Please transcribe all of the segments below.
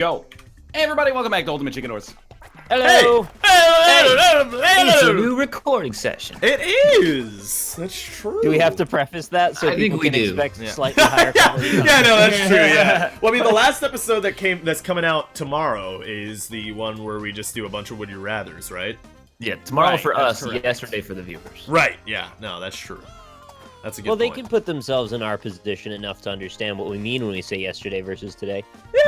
Go. Hey everybody, welcome back to Ultimate Chicken Horse. Hello. It's a new recording session. It is. That's true. Do we have to preface that so I people think we can do. expect slightly higher quality? Yeah, no, that's true. Yeah. Well, I mean, the last episode that's coming out tomorrow is the one where we just do a bunch of Would You Rathers, right? Yeah, tomorrow Right, for that's us, correct. yesterday for the viewers. Right. Yeah. No, that's true. That's a good Well, they point. can put themselves in our position enough to understand what we mean when we say yesterday versus today.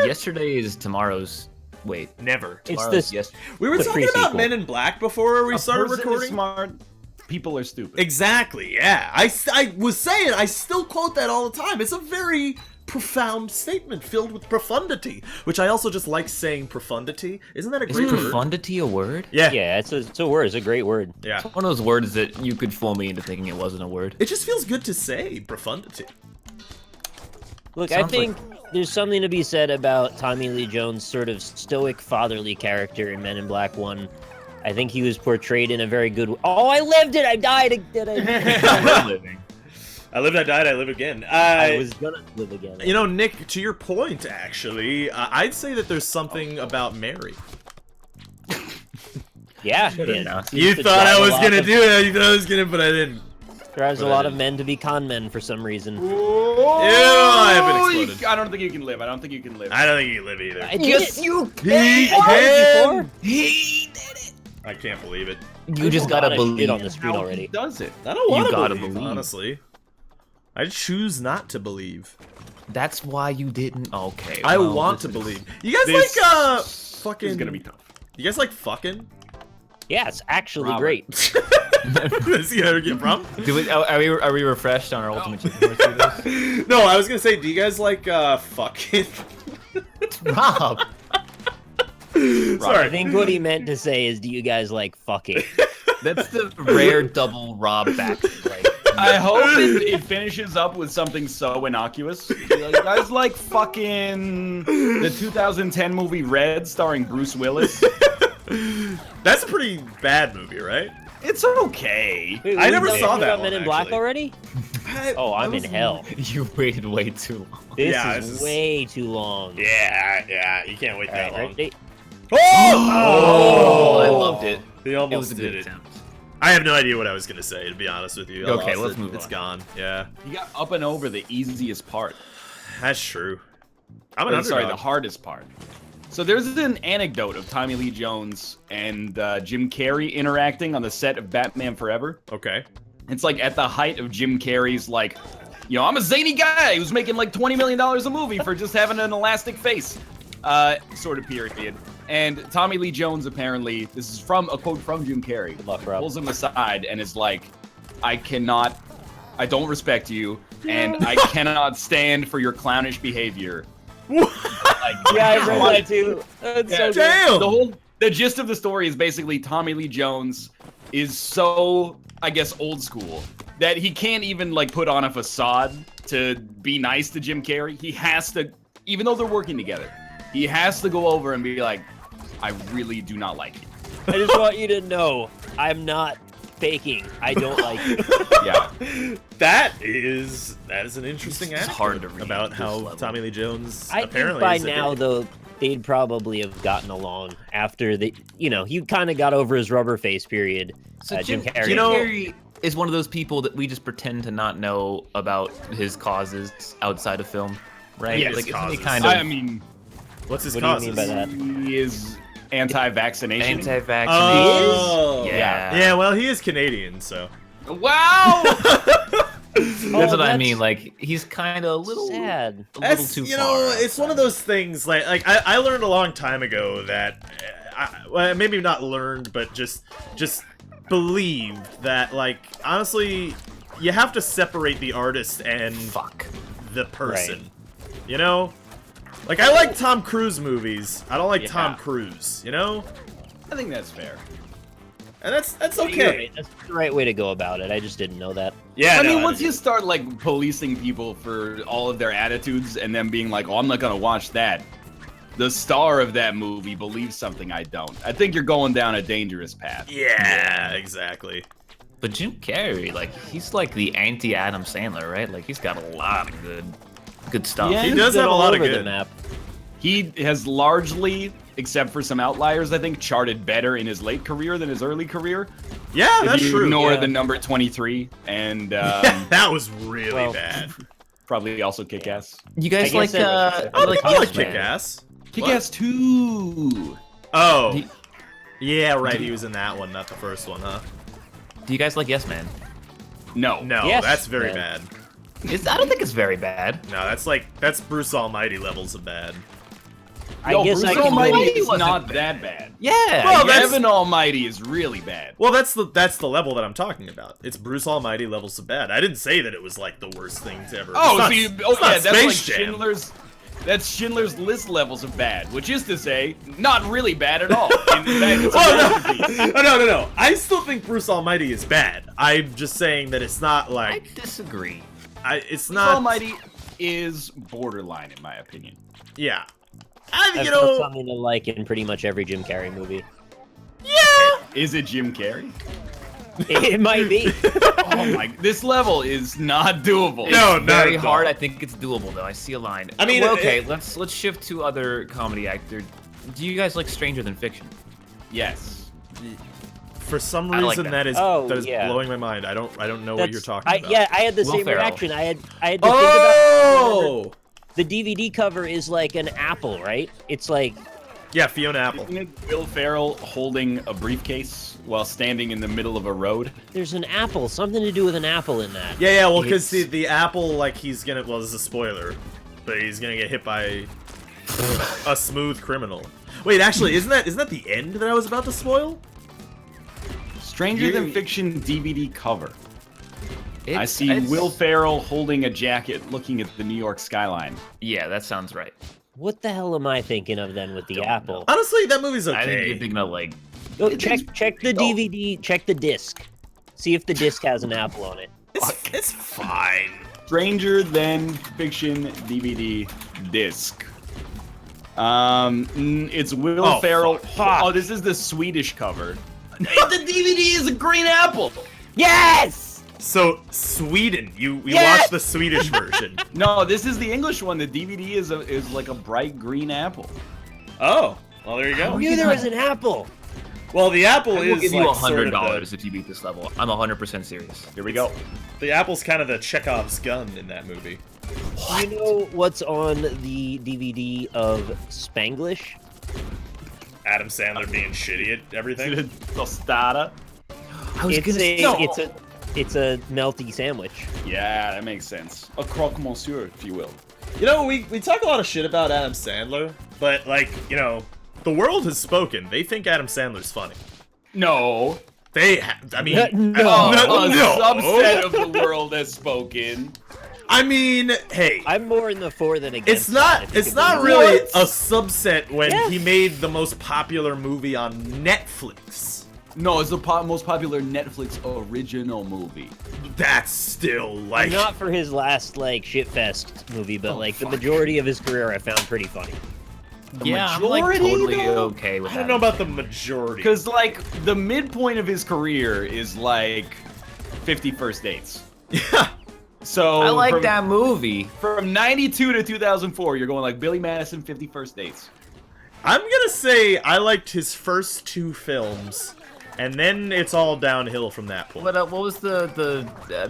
Yesterday is tomorrow's. Wait, Never. It's tomorrow's this. yes. We were the talking about pre-sequel. Men in Black before we started Person is recording. smart. People are stupid. Exactly. Yeah. I was saying. I still quote that all the time. It's a very profound statement filled with profundity, which I also just like saying profundity. Isn't that a Is great word? profundity a word? Yeah. Yeah, it's a word. It's a great word. Yeah. One of those words that you could fool me into thinking it wasn't a word. It just feels good to say profundity. Look, Sounds I think there's something to be said about Tommy Lee Jones' sort of stoic fatherly character in Men in Black 1. I think he was portrayed in a very good. Oh, I lived it. I died. Did I? Living. I lived, I died, I live again. I was gonna live again. You know, Nick, to your point, actually, I'd say that there's something about Mary. Yeah, announced. You thought I was gonna do it. You thought I was gonna, but I didn't. Drives a But I lot of didn't. men to be con men for some reason. I have been exploded. I don't think you can live. I don't think you can live. I don't think you can live either. I did it. you He I did it before. He did it. I can't believe it. You just gotta There's a lot of shit believe. on the screen How already. he does it. I don't want to gotta believe, believe. honestly. I choose not to believe. That's why you didn't. Okay. I well, want to this is- believe. You guys This like, fucking... It's gonna be tough. You guys like fucking? Yeah, it's actually Robert. great. Does he ever get from? Are we refreshed on our Ultimate Chicken Horse through this? No, I was gonna say, do you guys like, fucking? Rob. I Sorry. think what he meant to say is, do you guys like fucking? That's the rare double Rob back. Like, I hope it finishes up with something so innocuous. You guys like fucking the 2010 movie Red starring Bruce Willis? That's a pretty bad movie, right? It's okay. Wait, I never we've saw talked that about one, Men in Black actually. already? Oh, I'm in hell. you waited way too long. This Yeah, is this is- way too long. Yeah, you can't wait All right, ready? Oh, I loved it. He It almost was a did good it. attempt. I have no idea what I was gonna say, to be honest with you. I Okay, lost let's it. move It's on. gone. Yeah, You got up and over the easiest part. that's true. I'm an Or, sorry, the underdog. hardest part. So there's an anecdote of Tommy Lee Jones and Jim Carrey interacting on the set of Batman Forever. Okay. It's like at the height of Jim Carrey's like, you know, I'm a zany guy who's making like $20 million a movie for just having an elastic face, sort of period. And Tommy Lee Jones apparently, this is from a quote from Jim Carrey, Good luck, Rob. pulls him aside and is like, I don't respect you, and I cannot stand for your clownish behavior. Like, Yeah, I read that too. That's Yeah, so good. Damn. the gist of the story is basically Tommy Lee Jones is so, I guess, old school that he can't even like put on a facade to be nice to Jim Carrey. He has to, even though they're working together, he has to go over and be like, I really do not like you. I just want you to know, I'm not faking. I don't like you. Yeah. That is an interesting It's anecdote hard to read about this how level. Tommy Lee Jones I think apparently by is a now, dick. though, they'd probably have gotten along after the, he kind of got over his rubber face period. So Jim Carrey. Jim Carrey is one of those people that we just pretend to not know about his causes outside of film, right? Yes, like, isn't he causes. kind of I mean, What's his What do you causes? mean by that? he is anti-vaccination. anti-vaccination? Oh, Yeah. Yeah, well, he is Canadian, so. Wow! That's what I that's mean. Like, he's kind of a little sad. a little too you far. know, it's one of those things. Like I learned a long time ago that, well, maybe not learned, but just believed that, like, honestly, you have to separate the artist and Fuck. the person. You know, like I like Tom Cruise movies. I don't like Yeah. Tom Cruise. You know, I think that's fair. and that's You're okay. right. That's the right way to go about it. I just didn't know that. Yeah, I no, mean, once didn't. you start like policing people for all of their attitudes and then being like, "Oh, I'm not gonna watch that," the star of that movie believes something I don't. I think you're going down a dangerous path. Yeah, exactly. But Jim Carrey, like, he's like the anti-Adam Sandler, right? Like, he's got a lot of good stuff. Yeah. He He's does been have a all lot of over the good. map. He has largely, except for some outliers, I think, charted better in his late career than his early career. Yeah, that's if you true. ignore Yeah. the number 23, and That was really well, bad. probably also Kick-Ass. You guys I like guess I like Yes Man. Kick-Ass. Kick-Ass 2! Oh. Do- Yeah, right. He was in that one, not the first one, huh? Do you guys like Yes Man? No. No, Yes, that's very man. bad. I don't think it's very bad. No, that's Bruce Almighty levels of bad. I Yo, guess Bruce I can Almighty Almighty is wasn't not bad. that bad. Yeah. Well, that's- Heaven Almighty is really bad. Well, that's the level that I'm talking about. It's Bruce Almighty levels of bad. I didn't say that it was like the worst thing ever. Oh, It's not- so you, it's oh not yeah, that's like Space Jam. Schindler's. That's Schindler's List levels of bad, which is to say, not really bad at all. In fact, it's a masterpiece. No. I still think Bruce Almighty is bad. I'm just saying that it's not I like disagree. it's Bruce not. Almighty is borderline, in my opinion. Yeah. I've You got know. something to like in pretty much every Jim Carrey movie. Is it Jim Carrey? It might be. Oh my! This level is not doable. No, It's not very at all. hard. I think it's doable though. I see a line. I mean, well, it- okay, let's shift to other comedy actor. Do you guys like Stranger Than Fiction? Yes. For some I like reason, that. that is yeah. blowing my mind. I don't know what you're talking about. Yeah, I had the Will same Ferrell. reaction. I had to think about Oh. the DVD cover is like an apple, right? It's like Yeah, Fiona Apple. Isn't it Will Ferrell holding a briefcase while standing in the middle of a road? there's an apple, something to do with an apple in that. Yeah. Well, because It's- the apple, like he's gonna. Well, this is a spoiler, but he's gonna get hit by a smooth criminal. Wait, actually, isn't that the end that I was about to spoil? Stranger Than Fiction DVD cover. I see Will Ferrell holding a jacket, looking at the New York skyline. Yeah, that sounds right. What the hell am I thinking of then with the Don't apple? Honestly, that movie's okay. I think you're thinking of like. Go check the DVD, check the disc. See if the disc has an apple on it. It's fine. Stranger Than Fiction DVD disc. It's Will Oh, Ferrell. fuck. Oh, this is the Swedish cover. The DVD is a green apple. Yes! So Sweden, we Yes! watched the Swedish version. No, this is the English one. The DVD is like a bright green apple. Oh, well there you I go. knew there was an apple. Well, the apple I will is give you like sort of $100 if you beat this level. I'm 100% serious. Here we go. the apple's kind of the Chekhov's gun in that movie. You know what's on the DVD of Spanglish? Adam Sandler being shitty at everything. Tostada. I was It's gonna a, say. No. it's a melty sandwich. Yeah, that makes sense. A croque monsieur, if you will. You know, we talk a lot of shit about Adam Sandler, but like, you know, the world has spoken. They think Adam Sandler's funny. No. I mean, No. A subset of the world has spoken. I mean, hey, I'm more in the for than against. it's not that, if you it's can not believe really What? a subset when Yes. he made the most popular movie on Netflix. No, it's the most popular Netflix original movie. That's still it. like Not for his last like shitfest movie, but like the majority of his career I found pretty funny. Yeah, I'm like majority, totally though? okay with I that. don't know about the majority. Because, like, the midpoint of his career is, like, 50 First Dates. Yeah. So, I like from, that movie. From 92 to 2004, you're going, like, Billy Madison, 50 First Dates. I'm gonna say I liked his first two films, and then it's all downhill from that point. What was the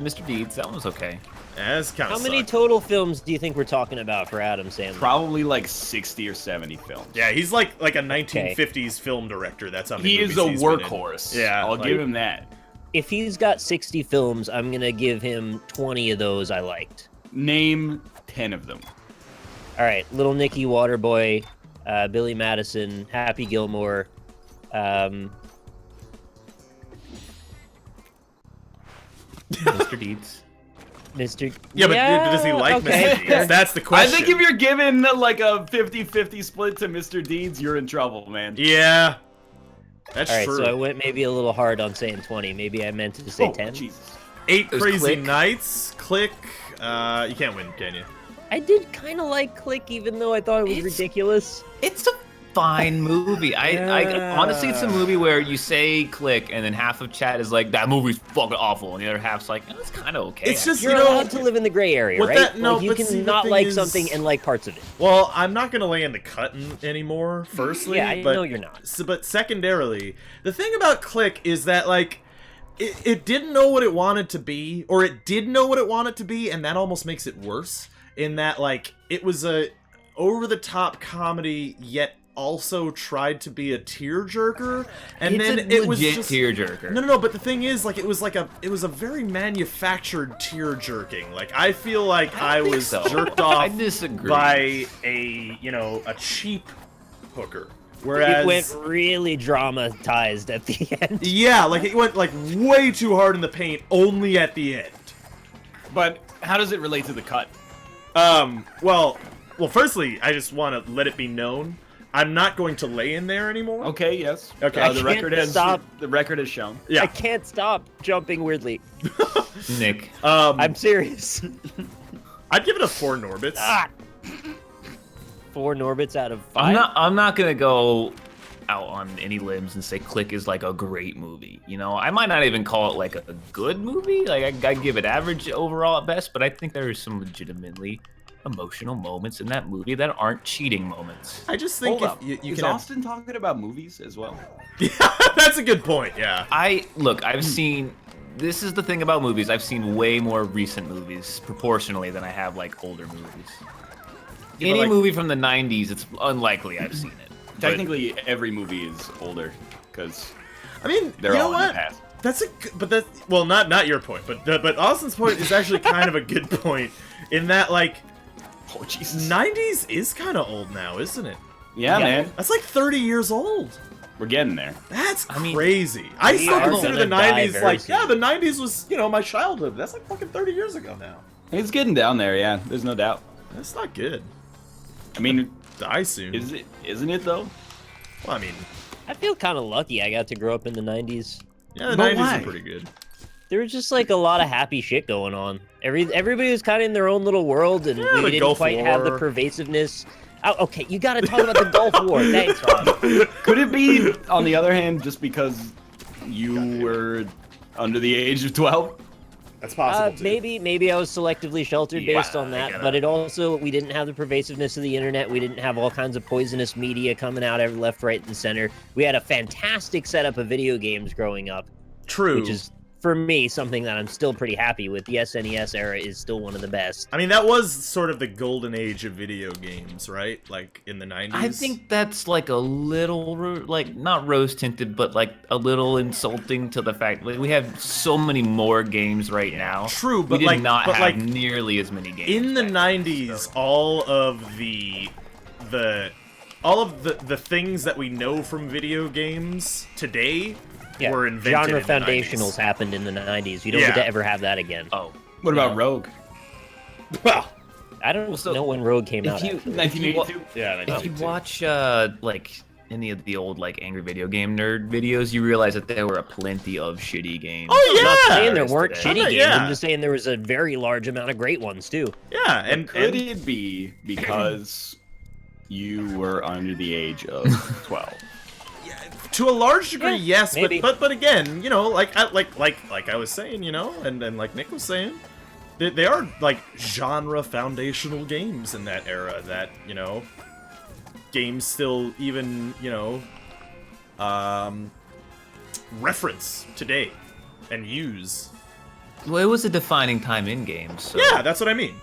Mr. Deeds? That one was okay. That's kind How of many total films do you think we're talking about for Adam Sandler? Probably, like, 60 or 70 films. Yeah, he's like a 1950s film director. That's how many He is movies a he's been in. workhorse. Yeah, I'll like- give him that. If he's got 60 films, I'm gonna give him 20 of those I liked. Name 10 of them. All right, Little Nicky, Waterboy, Billy Madison, Happy Gilmore. Mr. Deeds. Mr. Yeah, but does he like okay. Mr. Deeds? That's the I question. think if you're giving, like, a 50-50 split to Mr. Deeds, you're in trouble, man. Yeah, that's All right, true. so I went maybe a little hard on saying 20. Maybe I meant to say Oh, 10. Jesus. 8 was Crazy Clique. Nights, Click. You can't win, can you? I did kind of like Clique, even though I thought it was It's- ridiculous. It's a fine movie. I honestly, it's a movie where you say Clique, and then half of chat is like, that movie's fucking awful, and the other half's like, oh, it's kind of okay. It's just, You're you know, allowed to live in the gray area, with right? that- no, like, you but can see, the not thing like is- something and like parts of it. Well, I'm not gonna lay in the cut anymore. Firstly, Yeah, I but, know you're not. But secondarily, the thing about Clique is that like it didn't know what it wanted to be, or it did know what it wanted to be, and that almost makes it worse. In that, like, it was a over-the-top comedy, yet also tried to be a tearjerker, and It's then a it was legit just tearjerker. No, but the thing is, like, it was a very manufactured tear jerking. Like, I feel like I think was so. jerked I off disagree. by a cheap hooker. Whereas It went really dramatized at the end. yeah, like it went like way too hard in the paint only at the end. But how does it relate to the cut? Well, firstly, I just want to let it be known I'm not going to lay in there anymore. Okay, yes. Okay. The record has shown. Yeah. I can't stop jumping weirdly. Nick. I'm serious. I'd give it a 4 Norbits. 4 Norbits out of 5. I'm not gonna go out on any limbs and say Clique is like a great movie. You know, I might not even call it like a good movie. Like I give it average overall at best, but I think there are some legitimately emotional moments in that movie that aren't cheating moments. I just think Hold if up. you Is can have... Austin talking about movies as well? Yeah, that's a good point. Yeah. I've seen. This is the thing about movies. I've seen way more recent movies proportionally than I have like older movies. Any like- movie from the '90s, it's unlikely I've seen it. But- Technically, every movie is older because I mean, they're you know all in the what? past. That's not your point, but Austin's point is actually kind of a good point in that like Oh Jesus! 90s is kind of old now, isn't it? Yeah, man, That's like 30 years old. we're getting there. That's mean, crazy. I we still are consider the gonna die 90s very like, soon. yeah, the 90s was, my childhood. That's like fucking 30 years ago now. It's getting down there. Yeah, there's no doubt. That's not good. I mean, Die soon. isn't it though? Well, I mean, I feel kind of lucky I got to grow up in the 90s. yeah, the But 90s why? are pretty good. There was just like a lot of happy shit going on. Everybody was kind of in their own little world, and Yeah, we the didn't Gulf quite have the War. pervasiveness. Oh, okay, you got to talk about the Gulf War. Thanks, Rob. Could it be, on the other hand, just because you were under the age of 12? That's possible, too. Maybe I was selectively sheltered based on that, but it also, we didn't have the pervasiveness of the internet. We didn't have all kinds of poisonous media coming out every left, right, and center. We had a fantastic setup of video games growing up, True. which is, for me, something that I'm still pretty happy with. The SNES era is still one of the best. I mean, that was sort of the golden age of video games, right? Like, in the 90s. I think that's like a little, like, not rose tinted, but like a little insulting to the fact that we have so many more games right now. True, we but did like, not but have like, nearly as many games. in the back then, 90s, so. all of the things that we know from video games today were invented genre in the 90s. foundationals happened in the 90s. You don't Yeah. get to ever have that again. Oh, What about Yeah. Rogue? Well, I don't so know when Rogue came out. if you actually. 1982? yeah, if you watch like any of the old like angry video game nerd videos, you realize that there were plenty of shitty games. Oh, I'm not yeah! saying there weren't Today. shitty Yeah. games. I'm just saying there was a very large amount of great ones too. yeah, and Could it be because you were under the age of 12? to a large degree, Yeah, yes, maybe. but again, like I was saying, and like Nick was saying, they are like genre foundational games in that era that games still even reference today and use. Well, it was a defining time in games. So. Yeah, that's what I mean.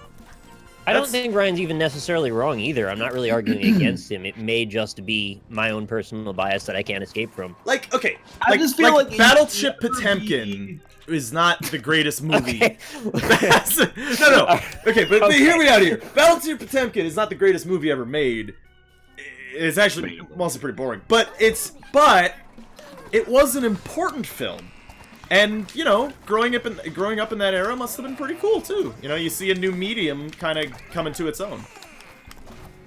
I don't That's- think Ryan's even necessarily wrong either. I'm not really arguing against him. It may just be my own personal bias that I can't escape from. Like, okay, I just feel like Battleship it should Potemkin is not the greatest movie. Okay. no. Okay, but hear me out here. Battleship Potemkin is not the greatest movie ever made. It's actually mostly pretty boring. But it was an important film. And, growing up in that era must have been pretty cool too. You see a new medium kind of coming to its own.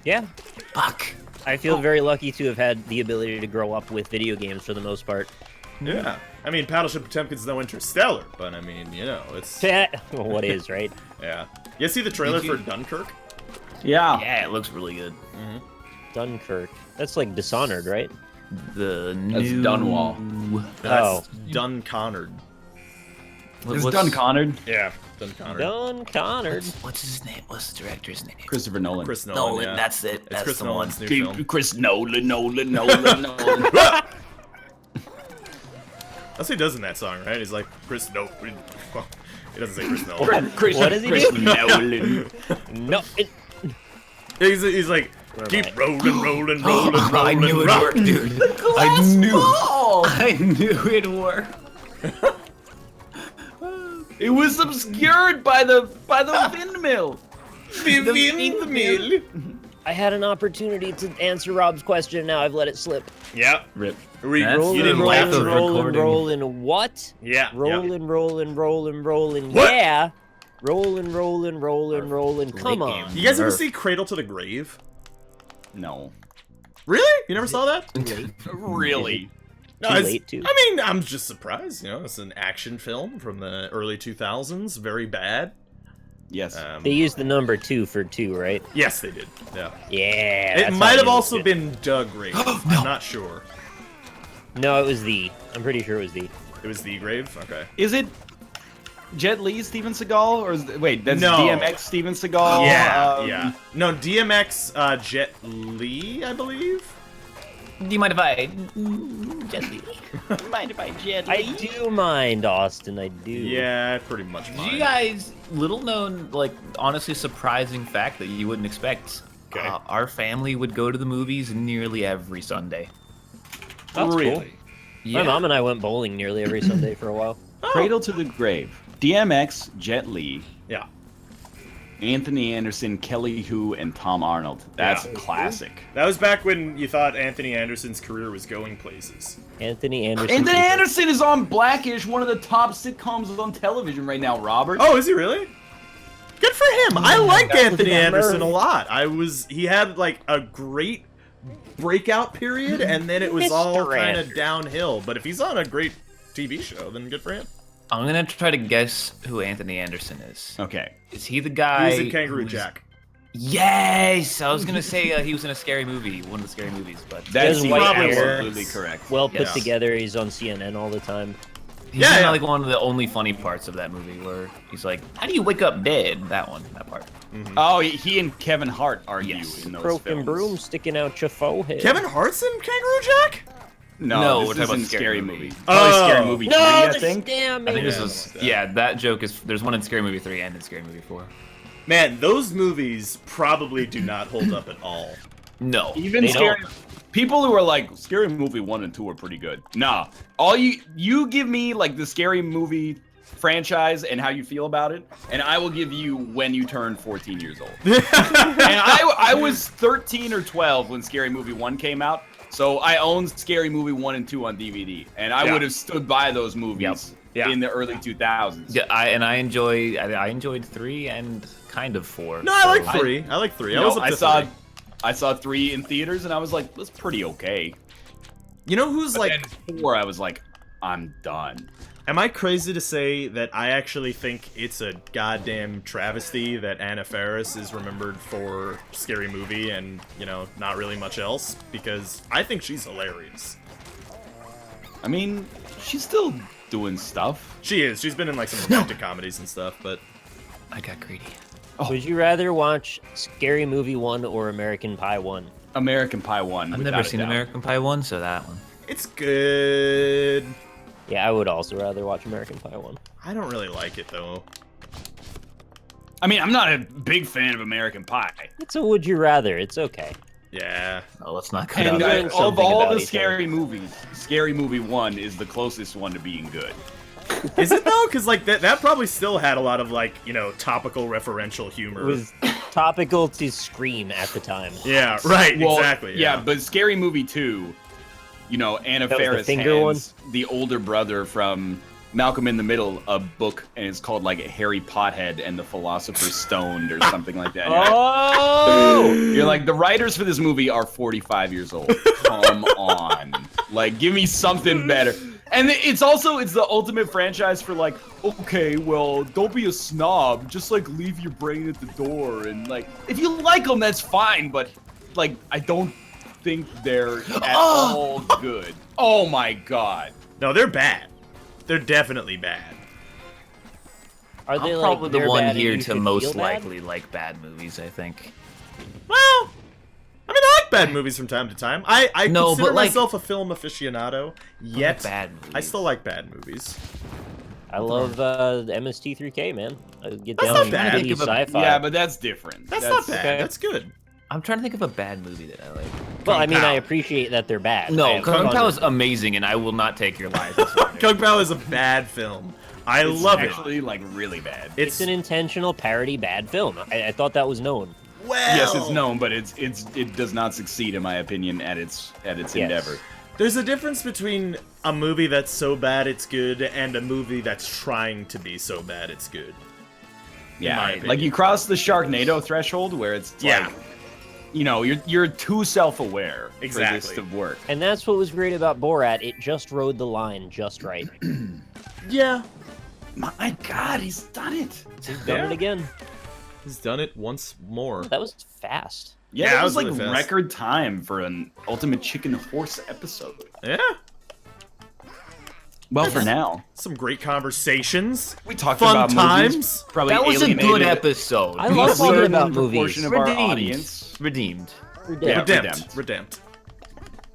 Yeah, Fuck. I feel very lucky to have had the ability to grow up with video games for the most part. Yeah. I mean, Battleship Potemkin's no Interstellar, but I mean, it's What is, right? yeah. You see the trailer Did you- for Dunkirk? Yeah. Yeah, it looks really good. Dunkirk. That's like Dishonored, right? The That's new... Dunwall. That's Dun Connard. It's Dun Connard. Yeah, Dun Connard. Dun Connard. What's his name? What's the director's name? Christopher Nolan. Chris Nolan. Nolan, yeah. that's it. It's That's Chris the Nolan's one. new film. Chris Nolan. Nolan. That's what he does in that song, right? He's like, Chris Nolan. Well, he doesn't say Chris Nolan. What does he Chris do? Nolan. No. He's like, keep rolling, rolling, rolling, rolling. I knew it'd rock. work, dude. I knew it'd work. It was obscured by the windmill. The windmill. I had an opportunity to answer Rob's question, and now I've let it slip. Yeah. Rip. That's Rolling, the life of rolling, recording. rolling, what? Yeah. Rolling, rolling, What? yeah. Rolling, rolling. Come on. You guys ever see Cradle to the Grave? No. Really? You never saw that? Really? No, Too it's- late to. I mean, I'm just surprised. You know, it's an action film from the early 2000s. Very bad. Yes. They used the number 2 for 2, right? Yes, they did. Yeah. Yeah. It that's might how have I knew also it was been Doug Grave. I'm not sure. good. No, it was the. I'm pretty sure it was the. It was the Grave? Okay. Is it Jet Li Steven Seagal, or is wait, that's No. DMX Steven Seagal? Yeah. No, DMX Jet Li, I believe. Do you mind if I... Gently. Mind if I Jet I do mind, Austin. I do. Yeah, pretty much Do mine. you guys, little known, like, honestly surprising fact that you wouldn't expect. Okay. Our family would go to the movies nearly every Sunday. That's really? cool. My mom and I went bowling nearly every Sunday for a while. Cradle to the Grave. DMX, Jet Li, Yeah. Anthony Anderson, Kelly Hu, and Tom Arnold. That's Yeah. classic. That was back when you thought Anthony Anderson's career was going places. Anthony Anderson. Anthony Anderson is on Blackish, one of the top sitcoms on television right now, Robert. Oh, is he really? Good for him. I like Anthony that Anderson a Murph. lot. He had like a great breakout period, and then it was all Mr. kind of Anderson. downhill. But if he's on a great TV show, then good for him. I'm gonna try to guess who Anthony Anderson is. Okay. Is he the He guy? was in Kangaroo who's- Jack. Yes! I was gonna say he was in a scary movie, one of the scary movies, but That's has white absolutely hair. correct. Well put Yeah. together. He's on CNN all the time. he's Yeah, in, yeah. like one of the only funny parts of that movie where he's like, "How do you wake up dead?" That part. Oh, he and Kevin Hart argue Yes. in those Broken films. broom sticking out your forehead. Kevin Hart's in Kangaroo Jack? No, No, this we're talking isn't about Scary Scary Movie. Movie. Probably Oh. Scary Movie 3, No, I the think. damn I think this Yeah. was that joke is. There's one in Scary Movie 3 and in Scary Movie 4. Man, those movies probably do not hold up at all. No, Even They Scary people who are like Scary Movie 1 and 2 are pretty good. Nah, all you give me like the Scary Movie franchise and how you feel about it, and I will give you when you turn 14 years old. And I was 13 or 12 when Scary Movie 1 came out, so I owned Scary Movie 1 and 2 on DVD, and I Yeah. would have stood by those movies Yeah. in the early 2000s. Yeah, I enjoyed 3 and kind of 4. No, I like so- 3. I like 3. You I know, was up to 3. I saw 3 in theaters, and I was like, that's pretty okay. You know who's But like... then 4, I was like, I'm done. Am I crazy to say that I actually think it's a goddamn travesty that Anna Faris is remembered for Scary Movie and, you know, not really much else? Because I think she's hilarious. I mean, she's still doing stuff. She is. She's been in like some romantic comedies and stuff, but I got greedy. Would you rather watch Scary Movie 1 or American Pie 1? American Pie 1. I've without never a seen doubt. American Pie 1, so that one. it's good. Yeah, I would also rather watch American Pie 1. I don't really like it though. I mean, I'm not a big fan of American Pie. It's a would you rather. It's okay. Yeah. Oh, let's not cut And out. learn of something all about the each scary movies, Scary Movie 1 is the closest one to being good. Is it though? Because like that probably still had a lot of like, you know, topical referential humor. It was topical to Scream at the time. Yeah, right. Well, exactly. Yeah, but Scary Movie 2, you know, Anna That was the Faris finger hands the older brother from Malcolm in the Middle a book, and it's called like Harry Pothead and the Philosopher's Stoned or something like that. Oh! You're like, the writers for this movie are 45 years old. Come on. Like, give me something better. And it's the ultimate franchise for like, okay, well, don't be a snob. Just like leave your brain at the door. And like, if you like them, that's fine. But like, I don't think they're at all good. Oh my god. No, they're bad. They're definitely bad. Are they I'm like probably the they're one bad and here you to should most feel bad? likely like bad movies, I think. Well, I mean, I like bad movies from time to time. I No, consider but, like- myself a film aficionado, yet bad movies. I still like bad movies. I love the MST3K, man. I get That's down not and bad. dirty sci-fi. Yeah, but that's different. That's not bad. okay. That's good. I'm trying to think of a bad movie that I like. Well, I mean, Kung I Pao. appreciate that they're bad. I No, have Kung fun Pao with is them. amazing, and I will not take your lies. Kung Pao is a bad film. I It's love it. actually like really bad. It's an intentional parody bad film. I thought that was known. well. Yes, it's known, but it does not succeed in my opinion at its endeavor. There's a difference between a movie that's so bad it's good and a movie that's trying to be so bad it's good. my Yeah, opinion. like you cross the Sharknado threshold where it's Yeah. like, you know, you're too self-aware for this Exactly. to work. And that's what was great about Borat. It just rode the line just right. Yeah. My God, he's done it. He's done Yeah. it again. He's done it once more. That was fast. Yeah, Yeah, that that was was like really fast. record time for an Ultimate Chicken Horse episode. Yeah. Well, for now, Some great conversations. we talked Fun about times. movies. Probably That was a alienated good episode. I love talking certain about proportion movies. of our Redeemed. audience. Redeemed. Yeah, Redempt. Redempt.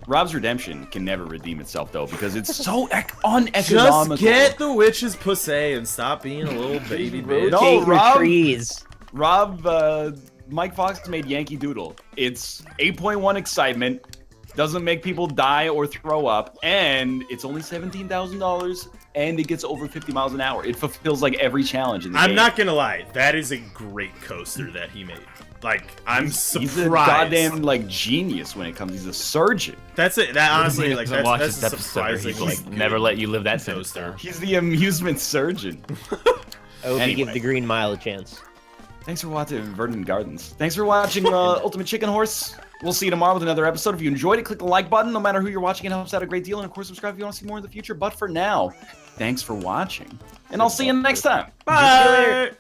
Rob's redemption can never redeem itself though because it's so Just uneconomical. get the witch's pussy and stop being a little baby bitch. No, Rotate your Rob. trees. Rob, Mike Fox made Yankee Doodle. It's 8.1 excitement, doesn't make people die or throw up, and it's only $17,000, and it gets over 50 miles an hour. It fulfills like every challenge in the game. I'm not gonna lie, that is a great coaster that he made. Like, I'm surprised. He's a goddamn like genius when it comes. He's a surgeon. That's it. That honestly, like, Doesn't watch that's this a episode, or surprising. he's like never let you live that sentence coaster. down. He's the amusement surgeon. I hope you give Anyway. the Green Mile a chance. Thanks for watching Verdant Gardens. Thanks for watching Ultimate Chicken Horse. We'll see you tomorrow with another episode. If you enjoyed it, click the like button. No matter who you're watching, it helps out a great deal. And of course, subscribe if you want to see more in the future. But for now, thanks for watching. And I'll see you next time. Bye.